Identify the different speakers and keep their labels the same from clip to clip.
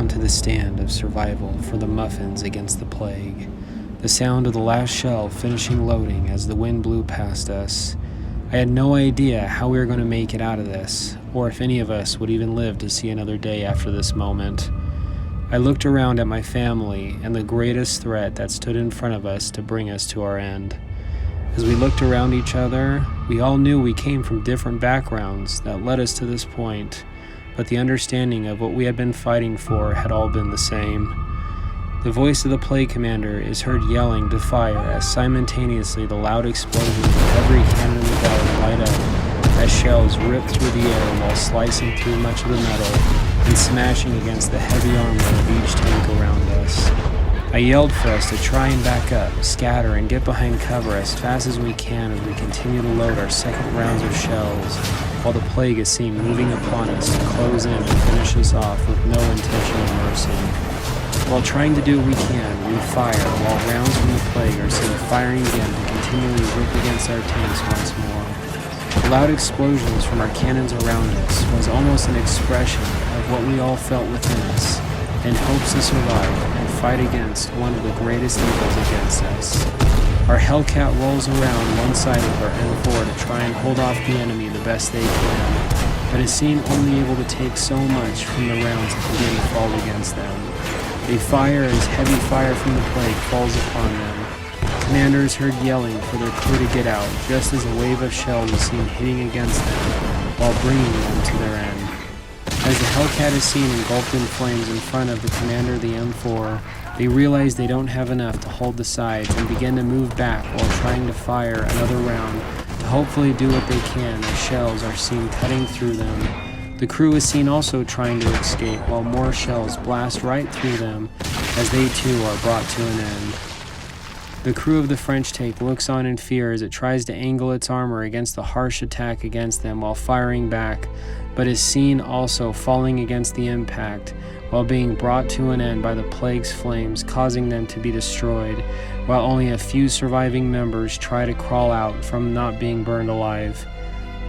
Speaker 1: onto the stand of survival for the muffins against the plague. The sound of the last shell finishing loading as the wind blew past us. I had no idea how we were going to make it out of this, or if any of us would even live to see another day after this moment. I looked around at my family and the greatest threat that stood in front of us to bring us to our end. As we looked around each other, we all knew we came from different backgrounds that led us to this point, but the understanding of what we had been fighting for had all been the same. The voice of the plague commander is heard yelling to fire as simultaneously the loud explosions of every cannon in the valley light up as shells rip through the air while slicing through much of the metal and smashing against the heavy armor of each tank around us. I yelled for us to try and back up, scatter, and get behind cover as fast as we can as we continue to load our second rounds of shells, while the plague is seen moving upon us to close in and finish us off with no intention of mercy. While trying to do what we can, we fire, while rounds from the plague are seen firing again to continually rip against our tanks once more. The loud explosions from our cannons around us was almost an expression of what we all felt within us, in hopes to survive and fight against one of the greatest evils against us. Our Hellcat rolls around one side of our M4 to try and hold off the enemy the best they can, but is seen only able to take so much from the rounds that begin to fall against them. They fire as heavy fire from the plague falls upon them. Commanders heard yelling for their crew to get out, just as a wave of shells is seen hitting against them while bringing them to their end. As the Hellcat is seen engulfed in flames in front of the commander of the M4, they realize they don't have enough to hold the sides and begin to move back while trying to fire another round to hopefully do what they can as shells are seen cutting through them. The crew is seen also trying to escape while more shells blast right through them as they too are brought to an end. The crew of the French tank looks on in fear as it tries to angle its armor against the harsh attack against them while firing back, but is seen also falling against the impact while being brought to an end by the plague's flames, causing them to be destroyed, while only a few surviving members try to crawl out from not being burned alive.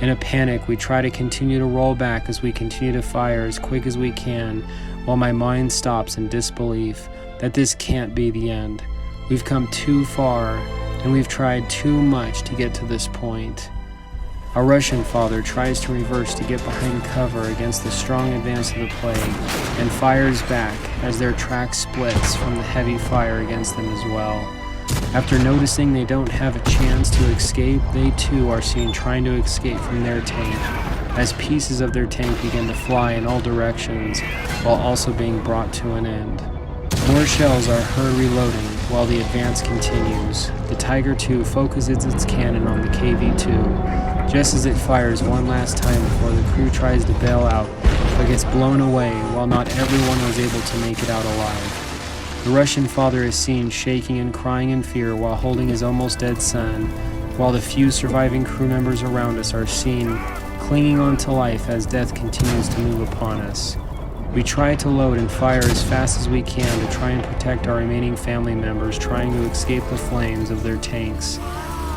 Speaker 1: In a panic, we try to continue to roll back as we continue to fire as quick as we can, while my mind stops in disbelief that this can't be the end. We've come too far, and we've tried too much to get to this point. A Russian father tries to reverse to get behind cover against the strong advance of the plague, and fires back as their track splits from the heavy fire against them as well. After noticing they don't have a chance to escape, they too are seen trying to escape from their tank, as pieces of their tank begin to fly in all directions, while also being brought to an end. More shells are heard reloading while the advance continues. The Tiger II focuses its cannon on the KV-2, just as it fires one last time before the crew tries to bail out, but gets blown away while not everyone was able to make it out alive. The Russian father is seen shaking and crying in fear while holding his almost dead son, while the few surviving crew members around us are seen clinging on to life as death continues to move upon us. We try to load and fire as fast as we can to try and protect our remaining family members trying to escape the flames of their tanks,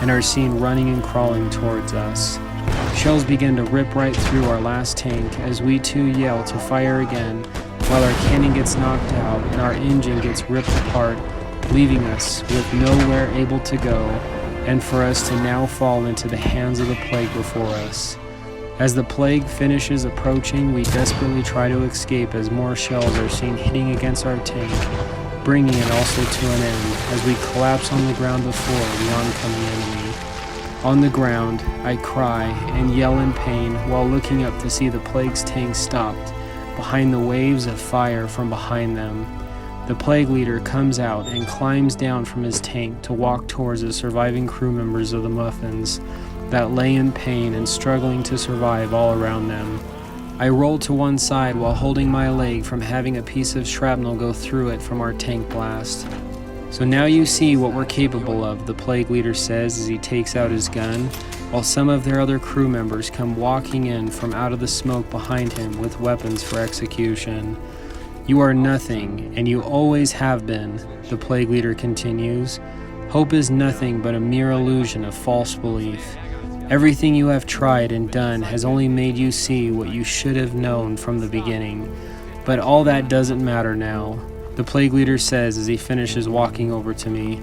Speaker 1: and are seen running and crawling towards us. Shells begin to rip right through our last tank as we too yell to fire again, while our cannon gets knocked out and our engine gets ripped apart, leaving us with nowhere able to go, and for us to now fall into the hands of the plague before us. As the plague finishes approaching, we desperately try to escape as more shells are seen hitting against our tank, bringing it also to an end as we collapse on the ground before the oncoming enemy. On the ground, I cry and yell in pain while looking up to see the plague's tank stopped behind the waves of fire from behind them. The plague leader comes out and climbs down from his tank to walk towards the surviving crew members of the Muffins that lay in pain and struggling to survive all around them. I roll to one side while holding my leg from having a piece of shrapnel go through it from our tank blast. "So now you see what we're capable of," the plague leader says as he takes out his gun, while some of their other crew members come walking in from out of the smoke behind him with weapons for execution. "You are nothing, and you always have been," the plague leader continues. "Hope is nothing but a mere illusion of false belief. Everything you have tried and done has only made you see what you should have known from the beginning. But all that doesn't matter now, the plague leader says as he finishes walking over to me.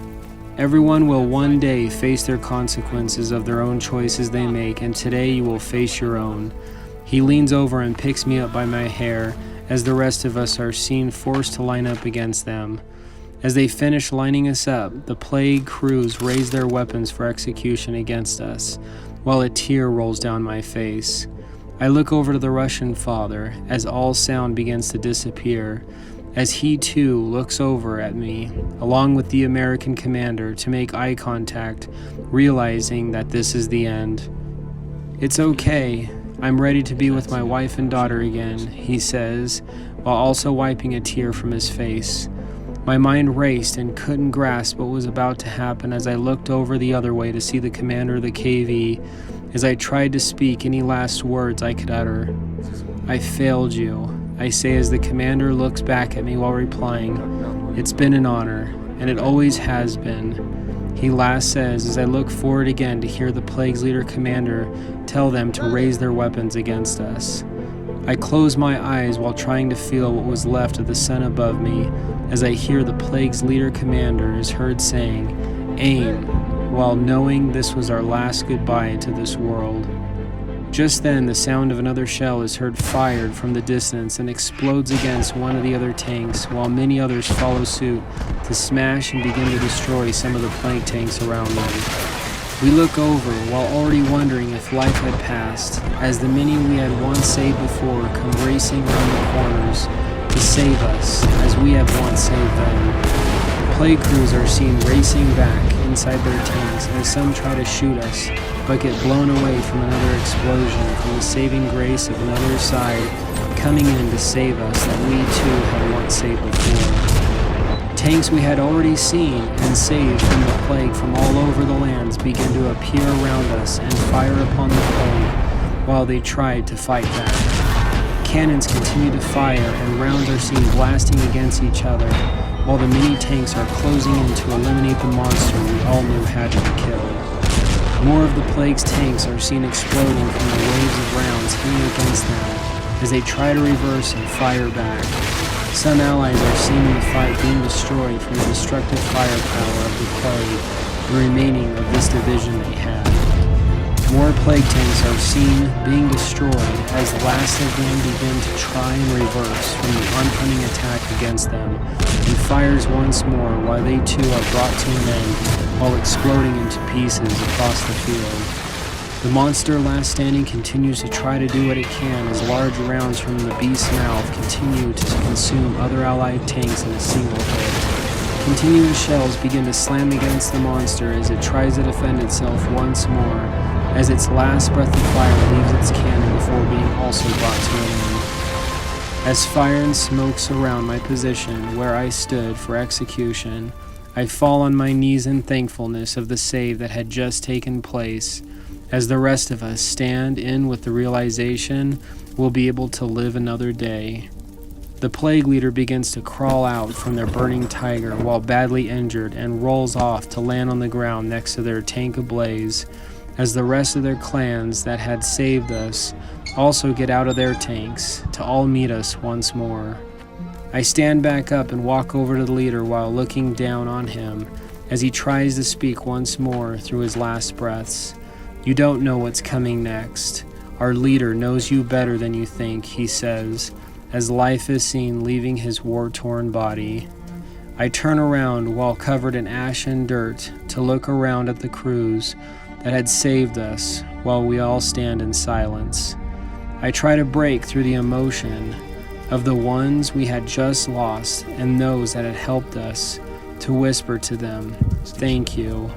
Speaker 1: Everyone will one day face their consequences of their own choices they make, and today you will face your own. He leans over and picks me up by my hair as the rest of us are seen forced to line up against them. As they finish lining us up, the plague crews raise their weapons for execution against us, while a tear rolls down my face. I look over to the Russian father as all sound begins to disappear, as he too looks over at me, along with the American commander, to make eye contact, realizing that this is the end. "It's okay. I'm ready to be with my wife and daughter again," he says, while also wiping a tear from his face. My mind raced and couldn't grasp what was about to happen as I looked over the other way to see the commander of the KV as I tried to speak any last words I could utter. "I failed you," I say as the commander looks back at me while replying, "It's been an honor, and it always has been," he last says as I look forward again to hear the plague's leader commander tell them to raise their weapons against us. I close my eyes while trying to feel what was left of the sun above me as I hear the plague's leader commander is heard saying, "Aim," while knowing this was our last goodbye to this world. Just then, the sound of another shell is heard fired from the distance and explodes against one of the other tanks, while many others follow suit to smash and begin to destroy some of the plague tanks around them. We look over while already wondering if life had passed, as the many we had once saved before come racing around the corners to save us as we have once saved them. Plague crews are seen racing back inside their tanks as some try to shoot us, but get blown away from another explosion from the saving grace of another side coming in to save us that we too had once saved before. Tanks we had already seen and saved from the plague from all over the lands begin to appear around us and fire upon the plague while they tried to fight back. Cannons continue to fire and rounds are seen blasting against each other, while the many tanks are closing in to eliminate the monster we all knew had to be killed. More of the plague's tanks are seen exploding from the waves of rounds hitting against them as they try to reverse and fire back. Some allies are seen in the fight being destroyed from the destructive firepower of the plague, the remaining of this division they had. More plague tanks are seen being destroyed as the last of them begin to try and reverse from the oncoming attack against them, and fires once more while they too are brought to an end while exploding into pieces across the field. The monster last standing continues to try to do what it can as large rounds from the beast's mouth continue to consume other allied tanks in a single hit. Continuous shells begin to slam against the monster as it tries to defend itself once more, as its last breath of fire leaves its cannon before being also brought to an end. As fire and smoke surround my position where I stood for execution, I fall on my knees in thankfulness of the save that had just taken place, as the rest of us stand in with the realization we'll be able to live another day. The plague leader begins to crawl out from their burning tiger while badly injured and rolls off to land on the ground next to their tank ablaze, as the rest of their clans that had saved us also get out of their tanks to all meet us once more. I stand back up and walk over to the leader while looking down on him as he tries to speak once more through his last breaths. "You don't know what's coming next. Our leader knows you better than you think," he says, as life is seen leaving his war-torn body. I turn around while covered in ash and dirt to look around at the crews that had saved us while we all stand in silence. I try to break through the emotion of the ones we had just lost and those that had helped us to whisper to them, "Thank you."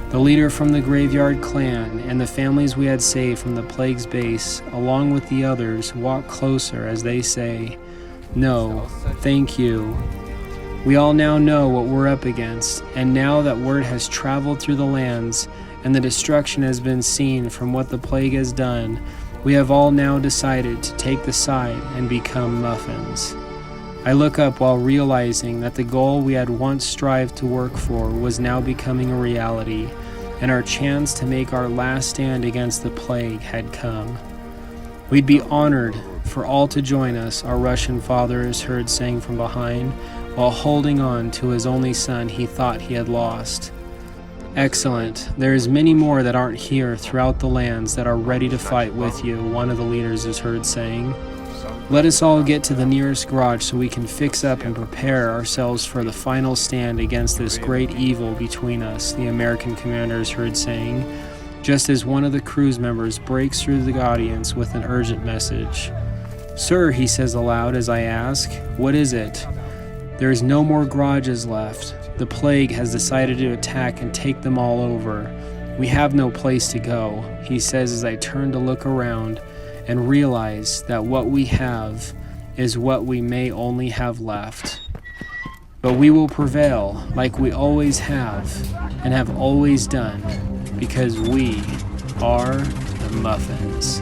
Speaker 1: The leader from the Graveyard Clan and the families we had saved from the plague's base, along with the others, walk closer as they say, "No, thank you." We all now know what we're up against, and now that word has traveled through the lands and the destruction has been seen from what the plague has done, we have all now decided to take the side and become muffins. I look up while realizing that the goal we had once strived to work for was now becoming a reality, and our chance to make our last stand against the plague had come. We'd be honored for all to join us, our Russian father is heard saying from behind, while holding on to his only son he thought he had lost. Excellent. There is many more that aren't here throughout the lands that are ready to fight with you, one of the leaders is heard saying. Let us all get to the nearest garage so we can fix up and prepare ourselves for the final stand against this great evil between us, the American commander is heard saying, just as one of the crew's members breaks through the audience with an urgent message. Sir, he says aloud as I ask, what is it? There is no more garages left. The plague has decided to attack and take them all over. We have no place to go, he says as I turn to look around and realize that what we have is what we may only have left. But we will prevail like we always have and have always done, because we are the Muffins.